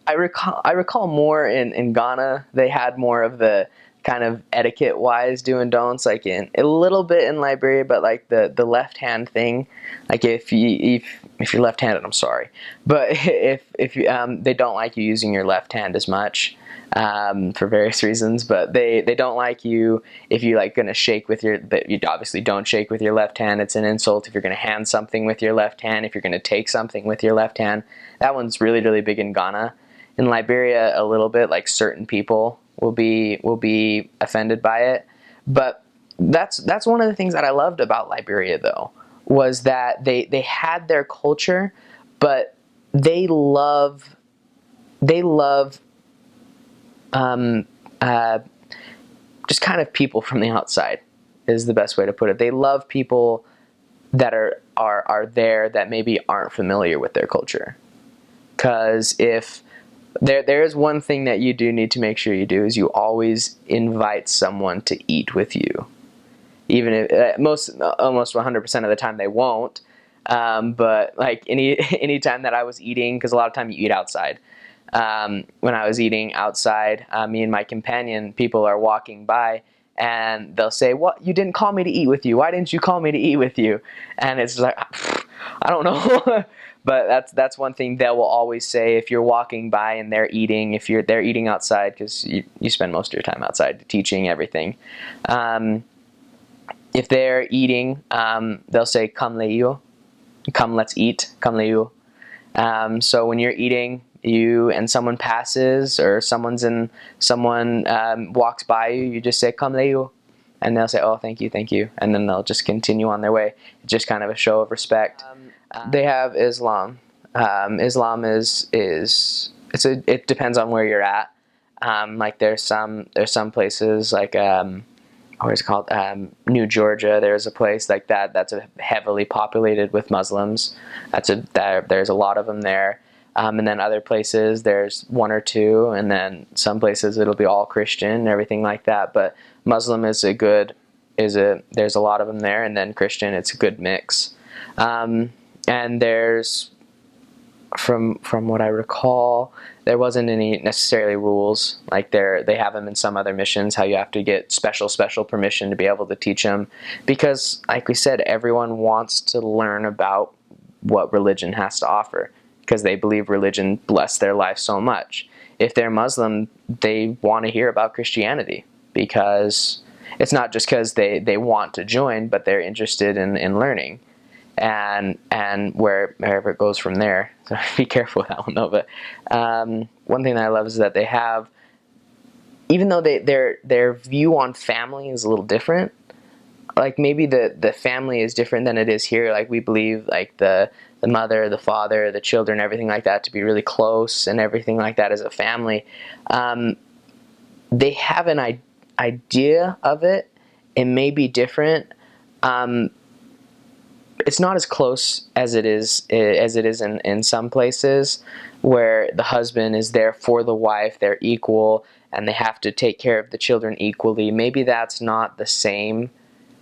I recall more in Ghana. They had more of the kind of etiquette wise do and don'ts, like in a little bit in Liberia, but like the left hand thing, like if you're left handed, I'm sorry, but if you, they don't like you using your left hand as much. For various reasons, but they don't like you if you like gonna shake with your, that you obviously don't shake with your left hand. It's an insult if you're gonna hand something with your left hand, if you're gonna take something with your left hand. That one's really, really big in Ghana. In Liberia, a little bit, like certain people will be offended by it. But that's one of the things that I loved about Liberia, though, was that they had their culture, but they love um, uh, just kind of people from the outside is the best way to put it. They love people that are there that maybe aren't familiar with their culture. Because if there is one thing that you do need to make sure you do, is you always invite someone to eat with you. Even if almost 100% of the time they won't. But like any time that I was eating, because a lot of time you eat outside. When I was eating outside, me and my companion, people are walking by and they'll say, "What? You didn't call me to eat with you. Why didn't you call me to eat with you?" And it's like, I don't know. But that's one thing they will always say if you're walking by and they're eating, if they're eating outside, because you spend most of your time outside teaching everything. If they're eating, they'll say, "Come leiyo," come, let's eat, come leiyo. So when you're eating, you and someone passes, or someone walks by you, you just say, "Come leiyo," and they'll say, "Oh, thank you, thank you," and then they'll just continue on their way. It's just kind of a show of respect. They have Islam. Islam it depends on where you're at. Like there's some places like what is it called, New Georgia. There's a place like that that's heavily populated with Muslims. There's a lot of them there. And then other places there's one or two, and then some places it'll be all Christian and everything like that. But Muslim there's a lot of them there, and then Christian, it's a good mix. And there's, from what I recall, there wasn't any necessarily rules. Like they have them in some other missions, how you have to get special permission to be able to teach them, because like we said, everyone wants to learn about what religion has to offer, because they believe religion blessed their life so much. If they're Muslim, they want to hear about Christianity, because it's not just because they want to join, but they're interested in learning. And wherever it goes from there. So be careful with that one, though. But one thing that I love is that they have, even though their view on family is a little different, like maybe the family is different than it is here. Like we believe like the mother, the father, the children, everything like that to be really close and everything like that as a family. They have an idea of it. It may be different. It's not as close as it is in some places, where the husband is there for the wife, they're equal, and they have to take care of the children equally. Maybe that's not the same.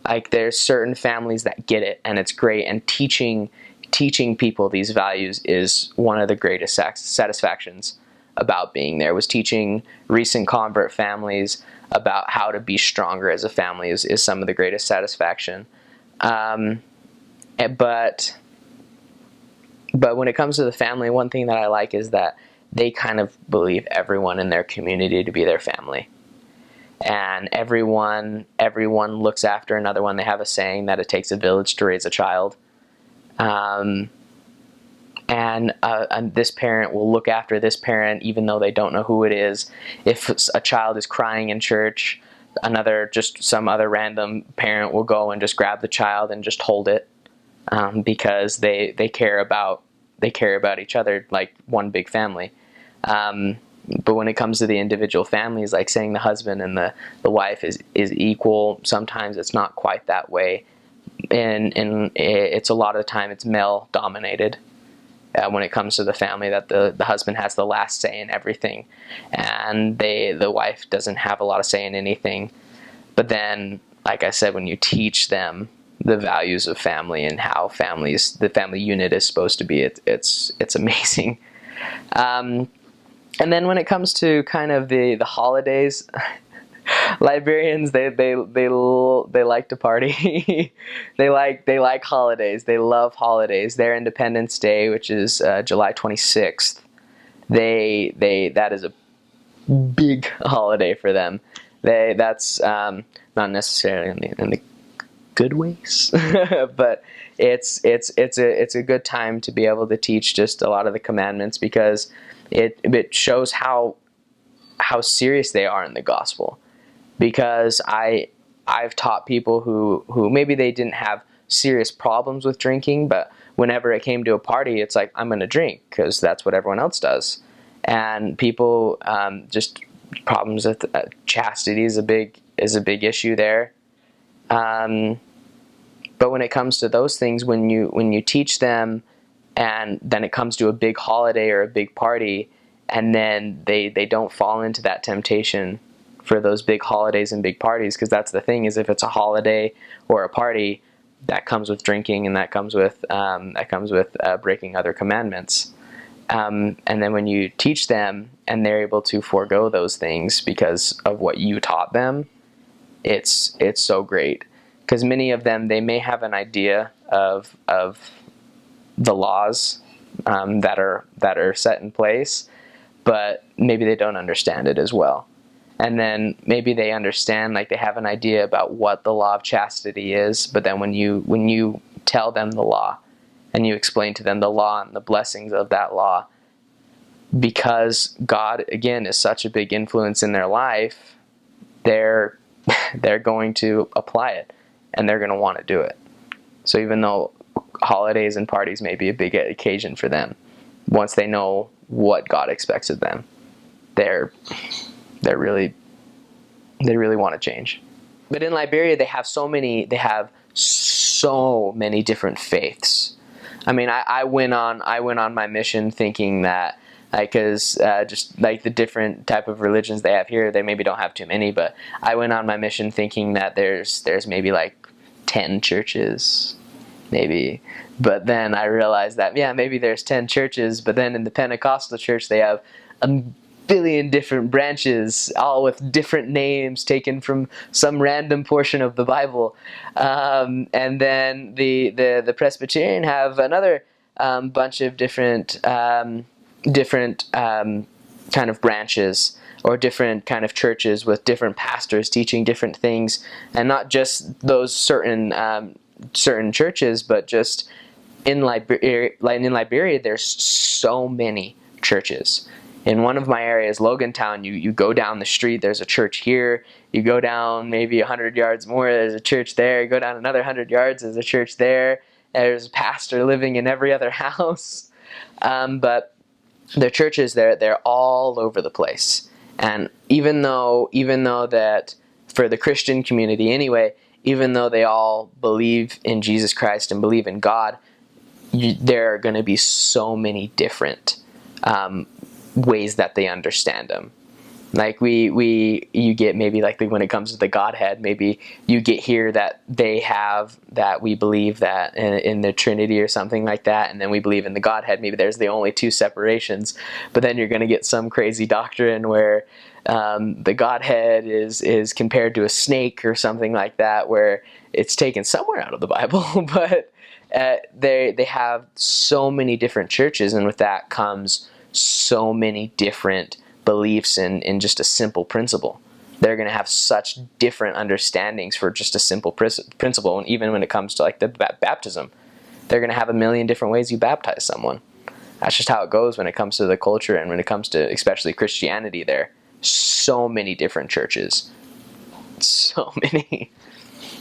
Like there's certain families that get it, and it's great. And teaching people these values is one of the greatest satisfactions about being there. Was teaching recent convert families about how to be stronger as a family is some of the greatest satisfaction. But when it comes to the family, one thing that I like is that they kind of believe everyone in their community to be their family. And everyone looks after another one. They have a saying that it takes a village to raise a child. And this parent will look after this parent even though they don't know who it is. If a child is crying in church, some other random parent will go and just grab the child and just hold it. Because they care about each other like one big family. But when it comes to the individual families, like saying the husband and the wife is equal, sometimes it's not quite that way, and it's a lot of the time it's male dominated. When it comes to the family, that the husband has the last say in everything, and the wife doesn't have a lot of say in anything. But then, like I said, when you teach them the values of family and how the family unit is supposed to be, it's amazing. And then when it comes to kind of the holidays, Liberians they like to party. they like holidays. They love holidays. Their Independence Day, which is July 26th, that is a big holiday for them. That's not necessarily in the good ways, but it's a good time to be able to teach just a lot of the commandments, because it shows how serious they are in the gospel. Because I've taught people who maybe they didn't have serious problems with drinking, but whenever it came to a party, it's like, I'm going to drink because that's what everyone else does. And people just problems with chastity is a big issue there. But when it comes to those things, when you teach them, and then it comes to a big holiday or a big party, and then they don't fall into that temptation for those big holidays and big parties, because that's the thing, is if it's a holiday or a party, that comes with drinking, and that comes with breaking other commandments. And then when you teach them and they're able to forego those things because of what you taught them, it's so great. Because many of them, they may have an idea of the laws that are set in place, but maybe they don't understand it as well. And then maybe they understand, like they have an idea about what the law of chastity is, but then when you tell them the law and you explain to them the law and the blessings of that law, because God, again, is such a big influence in their life, they're going to apply it, and they're going to want to do it. So even though holidays and parties may be a big occasion for them, once they know what God expects of them, they really want to change. But in Liberia, they have so many different faiths. I mean, I went on my mission thinking that, because just like the different type of religions they have here, they maybe don't have too many, but I went on my mission thinking that there's maybe like 10 churches, maybe. But then I realized that, yeah, maybe there's 10 churches, but then in the Pentecostal church they have a billion different branches, all with different names taken from some random portion of the Bible. And then the Presbyterian have another bunch of different kind of branches, or different kind of churches with different pastors teaching different things, and not just those certain churches, but just in Liberia, there's so many churches. In one of my areas, Logantown, you go down the street, there's a church here. You go down maybe 100 yards more, there's a church there. You go down another 100 yards, there's a church there. There's a pastor living in every other house. But their churches, they're all over the place. And even though that, for the Christian community anyway, even though they all believe in Jesus Christ and believe in God, there are going to be so many different ways that they understand Him. Like you get maybe like when it comes to the Godhead, maybe you get here that they have that we believe that in the Trinity or something like that, and then we believe in the Godhead. Maybe there's the only two separations, but then you're going to get some crazy doctrine where the Godhead is compared to a snake or something like that, where it's taken somewhere out of the Bible. But they have so many different churches, and with that comes so many different beliefs in just a simple principle. They're going to have such different understandings for just a simple principle. And even when it comes to like the baptism, they're going to have a million different ways you baptize someone. That's just how it goes when it comes to the culture, and when it comes to especially Christianity. There so many different churches, so many.